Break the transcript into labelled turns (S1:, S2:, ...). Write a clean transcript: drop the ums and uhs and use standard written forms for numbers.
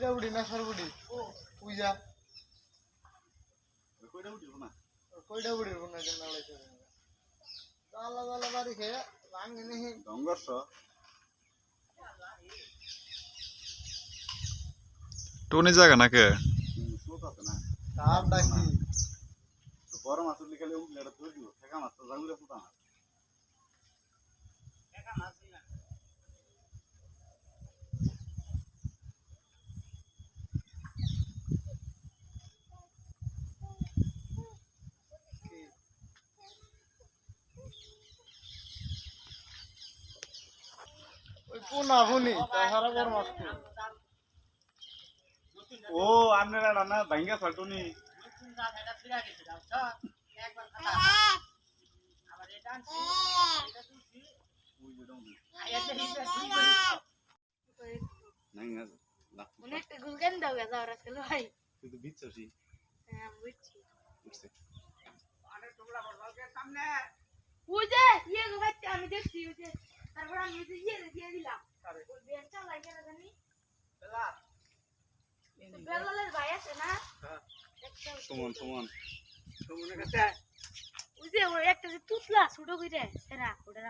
S1: কইরা উড়ি না সরবুড়ি পূজা কইরা উড়ির কোন জন্য লাইছে আল্লাহ আল্লাহ বাড়ি খেয়ে ভাঙে নি
S2: সংঘর্ষ
S3: টনি জায়গা নাকি
S2: স্রোত আছে না
S1: কার ডাকি
S2: বড় মাছ উঠলে খালি উঠলে এটা ধরে দিব ঠেকা মাছ তো জাগুলে ফুটা না
S1: ওই কোনা বুনি তাহারা বড় মাছ
S2: ও আপনারা রান্না ভাঙ্গা ফাটুনি
S4: অনেকটা গুলগান দাও গেছে ওরা ছিল ভাই
S2: তুই তো বিচ্ছসি
S4: হ্যাঁ বুঝছি
S2: বুঝছে
S4: ওই যে ইয়ে গো ভাই আমি দেখছি ওই যে তারপর আমি ওই যে ইয়ে দিয়ে দিলাম ওই বেঞ্চটা লাগে না জানি বেলালের ভাই আছে না
S2: সুমন সুমন
S4: ওই যে ওই একটা যে তুতলা ছোট কইরে এরা ওটা